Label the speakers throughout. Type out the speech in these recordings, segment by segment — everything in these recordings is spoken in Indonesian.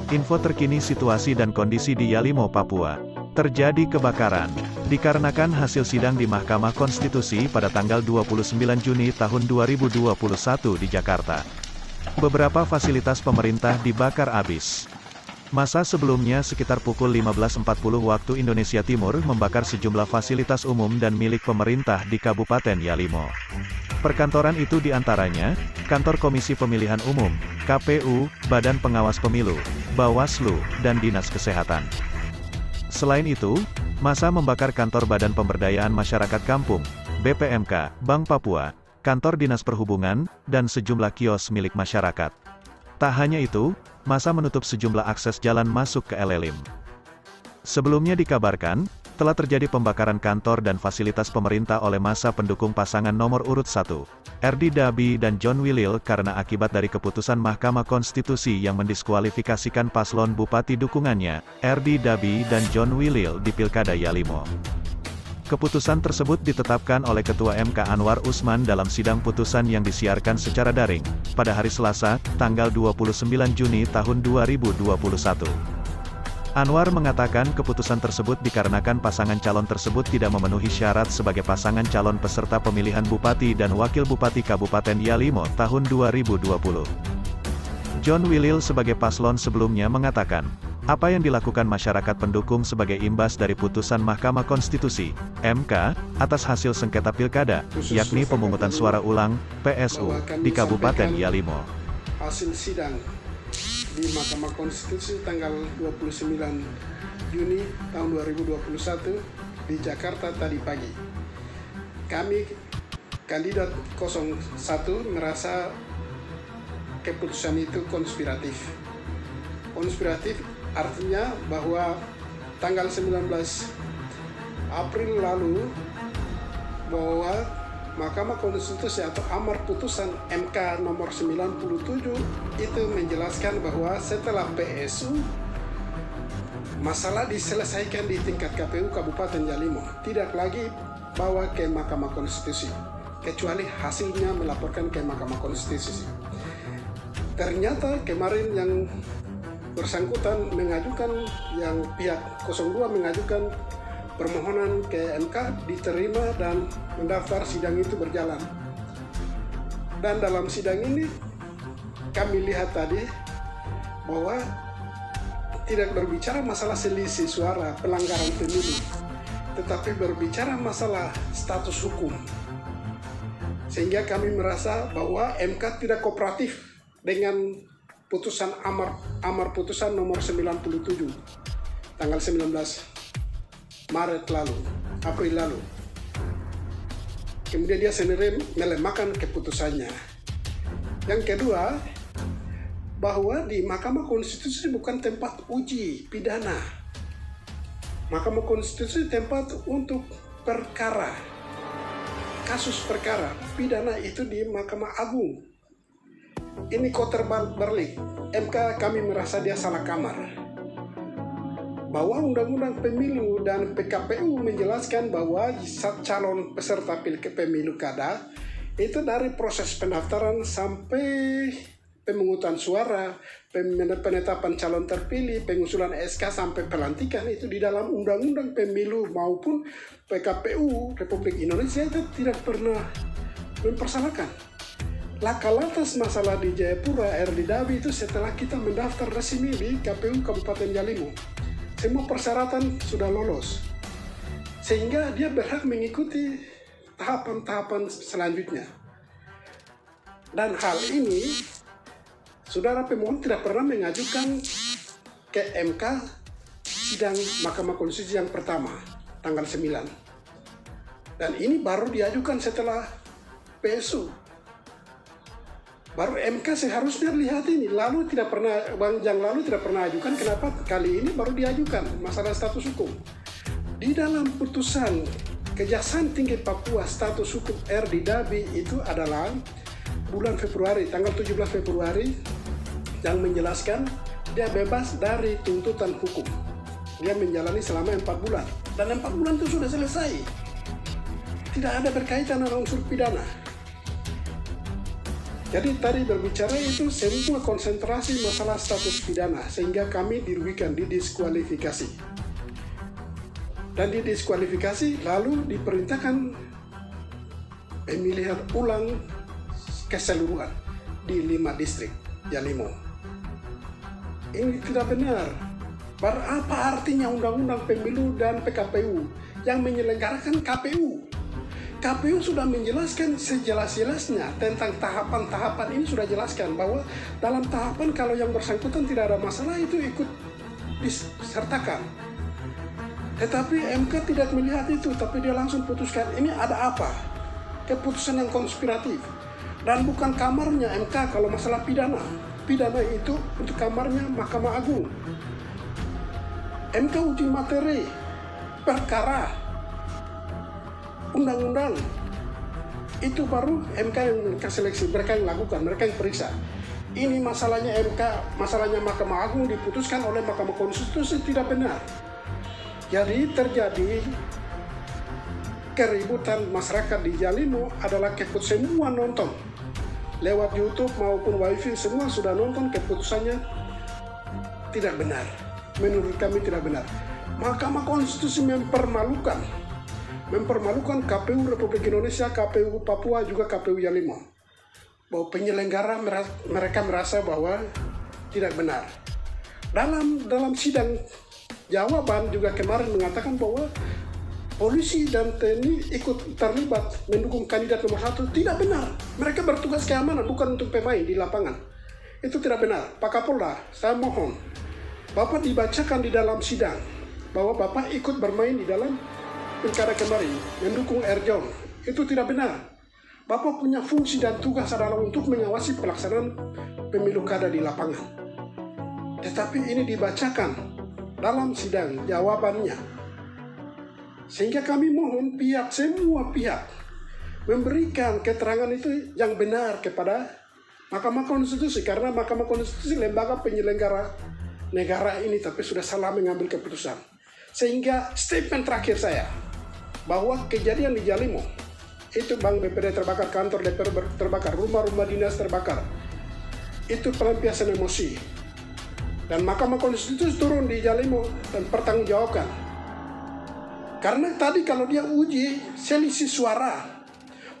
Speaker 1: Info terkini situasi dan kondisi di Yalimo, Papua. Terjadi kebakaran. Dikarenakan hasil sidang di Mahkamah Konstitusi pada tanggal 29 Juni tahun 2021 di Jakarta. Beberapa fasilitas pemerintah dibakar habis. Masa sebelumnya sekitar pukul 15.40 waktu Indonesia Timur membakar sejumlah fasilitas umum dan milik pemerintah di Kabupaten Yalimo. Perkantoran itu diantaranya, Kantor Komisi Pemilihan Umum, KPU, Badan Pengawas Pemilu, Bawaslu, dan Dinas Kesehatan. Selain itu, massa membakar kantor Badan Pemberdayaan Masyarakat Kampung, BPMK, Bank Papua, kantor Dinas Perhubungan, dan sejumlah kios milik masyarakat. Tak hanya itu, massa menutup sejumlah akses jalan masuk ke LLIM. Sebelumnya dikabarkan, telah terjadi pembakaran kantor dan fasilitas pemerintah oleh massa pendukung pasangan nomor urut 1, Erdi Dabi dan John Willil karena akibat dari keputusan Mahkamah Konstitusi yang mendiskualifikasikan paslon bupati dukungannya, Erdi Dabi dan John Willil di Pilkada Yalimo. Keputusan tersebut ditetapkan oleh Ketua MK Anwar Usman dalam sidang putusan yang disiarkan secara daring, pada hari Selasa, tanggal 29 Juni tahun 2021. Anwar mengatakan keputusan tersebut dikarenakan pasangan calon tersebut tidak memenuhi syarat sebagai pasangan calon peserta pemilihan Bupati dan Wakil Bupati Kabupaten Yalimo tahun 2020. John Willil sebagai paslon sebelumnya mengatakan, apa yang dilakukan masyarakat pendukung sebagai imbas dari putusan Mahkamah Konstitusi, MK, atas hasil sengketa pilkada, yakni pemungutan suara ulang, PSU, di Kabupaten Yalimo.
Speaker 2: Hasil sidang di Mahkamah Konstitusi tanggal 29 Juni tahun 2021 di Jakarta tadi pagi. Kami kandidat 01 merasa keputusan itu konspiratif. Konspiratif artinya bahwa tanggal 19 April lalu bahwa Mahkamah Konstitusi atau amar putusan MK nomor 97 itu menjelaskan bahwa setelah PSU masalah diselesaikan di tingkat KPU Kabupaten Yalimo, tidak lagi bawa ke Mahkamah Konstitusi kecuali hasilnya melaporkan ke Mahkamah Konstitusi. Ternyata kemarin yang bersangkutan mengajukan, yang pihak 02 mengajukan permohonan ke MK diterima dan mendaftar, sidang itu berjalan. Dan dalam sidang ini kami lihat tadi bahwa tidak berbicara masalah selisih suara pelanggaran pemilu, tetapi berbicara masalah status hukum. Sehingga kami merasa bahwa MK tidak kooperatif dengan putusan amar putusan nomor 97 tanggal 19 Maret lalu, April lalu. Kemudian dia sendiri melemahkan keputusannya. Yang kedua, bahwa di Mahkamah Konstitusi bukan tempat uji pidana. Mahkamah Konstitusi tempat untuk perkara, kasus perkara. Pidana itu di Mahkamah Agung. Ini kotor balik. MK kami merasa dia salah kamar. Bahwa Undang-Undang Pemilu dan PKPU menjelaskan bahwa calon peserta pemilu kada itu dari proses pendaftaran sampai pemungutan suara, penetapan calon terpilih, pengusulan SK sampai pelantikan itu di dalam Undang-Undang Pemilu maupun PKPU Republik Indonesia itu tidak pernah mempersalahkan. Laka lantas masalah di Jayapura, Erdi Dabi itu setelah kita mendaftar resmi di KPU Kabupaten Yalimo. Semua persyaratan sudah lolos, sehingga dia berhak mengikuti tahapan-tahapan selanjutnya. Dan hal ini, saudara pemohon tidak pernah mengajukan ke MK sidang Mahkamah Konstitusi yang pertama, tanggal 9. Dan ini baru diajukan setelah PSU. Baru MK seharusnya lihat ini, lalu tidak pernah, yang lalu tidak pernah ajukan, kenapa kali ini baru diajukan masalah status hukum. Di dalam putusan Kejaksaan Tinggi Papua status hukum Erdi Dabi itu adalah bulan Februari, tanggal 17 Februari, yang menjelaskan dia bebas dari tuntutan hukum. Dia menjalani selama 4 bulan, dan 4 bulan itu sudah selesai. Tidak ada berkaitan dengan unsur pidana. Jadi tadi berbicara itu semua konsentrasi masalah status pidana, sehingga kami dirugikan, didiskualifikasi. Dan didiskualifikasi lalu diperintahkan pemilihan ulang keseluruhan di 5 distrik Yalimo. Ini tidak benar. Apa artinya undang-undang pemilu dan PKPU yang menyelenggarakan KPU? KPU sudah menjelaskan sejelas-jelasnya tentang tahapan-tahapan ini, sudah jelaskan bahwa dalam tahapan kalau yang bersangkutan tidak ada masalah itu ikut disertakan. Tetapi MK tidak melihat itu, tapi dia langsung putuskan ini ada apa? Keputusan yang konspiratif. Dan bukan kamarnya MK kalau masalah pidana. Pidana itu untuk kamarnya Mahkamah Agung. MK uji materi perkara undang-undang itu baru MK yang seleksi, mereka yang lakukan, mereka yang periksa. Ini masalahnya MK, masalahnya Mahkamah Agung diputuskan oleh Mahkamah Konstitusi tidak benar. Jadi terjadi keributan masyarakat di Yalimo adalah semua nonton lewat YouTube maupun WiFi, semua sudah nonton, keputusannya tidak benar. Menurut kami tidak benar. Mahkamah Konstitusi mempermalukan KPU Republik Indonesia, KPU Papua, juga KPU Yalimo. Bahwa penyelenggara mereka merasa bahwa tidak benar. Dalam sidang jawaban juga kemarin mengatakan bahwa polisi dan TNI ikut terlibat mendukung kandidat nomor 1. Tidak benar. Mereka bertugas keamanan, bukan untuk pemain di lapangan. Itu tidak benar. Pak Kapolda, saya mohon, Bapak dibacakan di dalam sidang bahwa Bapak ikut bermain di dalam pilkada kemarin, mendukung Erjon. Itu tidak benar. Bapak punya fungsi dan tugas adalah untuk mengawasi pelaksanaan pemilu kada di lapangan. Tetapi ini dibacakan dalam sidang jawabannya. Sehingga kami mohon semua pihak memberikan keterangan itu yang benar kepada Mahkamah Konstitusi. Karena Mahkamah Konstitusi lembaga penyelenggara negara ini, tapi sudah salah mengambil keputusan. Sehingga statement terakhir saya, bahwa kejadian di Yalimo, itu bank BPD terbakar, kantor DPR terbakar, rumah-rumah dinas terbakar, itu pelampiasan emosi. Dan Mahkamah Konstitusi turun di Yalimo dan pertanggungjawabkan. Karena tadi kalau dia uji selisih suara,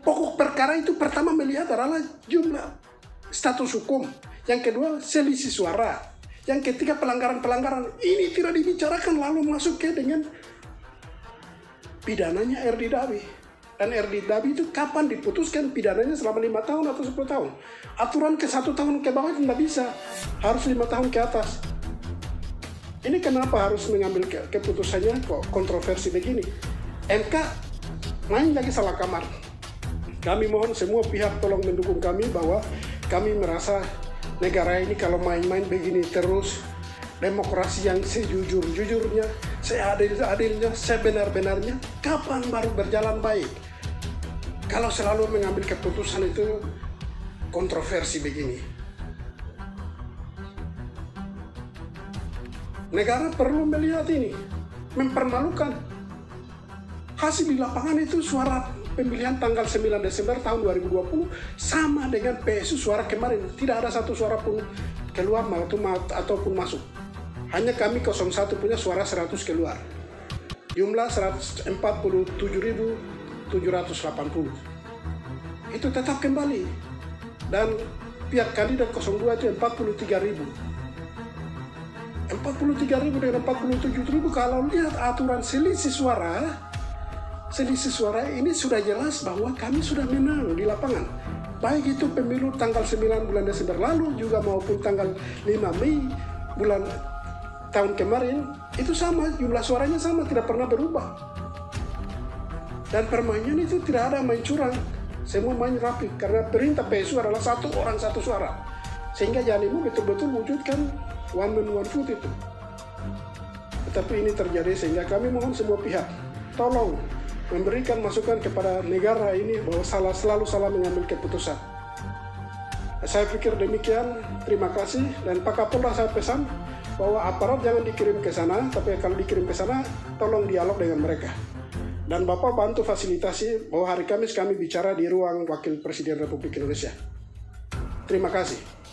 Speaker 2: pokok perkara itu pertama melihat adalah jumlah status hukum, yang kedua selisih suara, yang ketiga pelanggaran-pelanggaran. Ini tidak dibicarakan lalu masuk ke dengan pidananya RD Dabi. Dan RD Dabi itu kapan diputuskan pidananya, selama 5 tahun atau 10 tahun. Aturan ke 1 tahun ke bawah itu tidak bisa, harus 5 tahun ke atas. Ini kenapa harus mengambil keputusannya kok kontroversi begini? MK main lagi salah kamar. Kami mohon semua pihak tolong mendukung kami, bahwa kami merasa negara ini kalau main-main begini terus, demokrasi yang sejujur-jujurnya, seadil-adilnya, sebenar-benarnya, kapan baru berjalan baik? Kalau selalu mengambil keputusan itu kontroversi begini. Negara perlu melihat ini, mempermalukan. Hasil di lapangan itu suara pemilihan tanggal 9 Desember tahun 2020 sama dengan PSU suara kemarin. Tidak ada satu suara pun keluar ataupun masuk. Hanya kami 01 punya suara 100 keluar. Jumlah 147.780. Itu tetap kembali. Dan pihak kandidat 02 itu 43.000. 43.000 dengan 47.000, kalau lihat aturan selisih suara ini sudah jelas bahwa kami sudah menang di lapangan. Baik itu pemilu tanggal 9 bulan Desember lalu juga maupun tanggal 5 Mei tahun kemarin, itu sama, jumlah suaranya sama, tidak pernah berubah. Dan permainan itu tidak ada main curang, semua main rapi, karena perintah PSU adalah 1 orang 1 suara. Sehingga Yalimo betul-betul wujudkan one man one vote itu. Tetapi ini terjadi, sehingga kami mohon semua pihak tolong memberikan masukan kepada negara ini bahwa selalu salah mengambil keputusan. Saya pikir demikian, terima kasih. Dan Pak Kapolda saya pesan bahwa aparat jangan dikirim ke sana, tapi kalau dikirim ke sana tolong dialog dengan mereka. Dan Bapak bantu fasilitasi bahwa hari Kamis kami bicara di ruang Wakil Presiden Republik Indonesia. Terima kasih.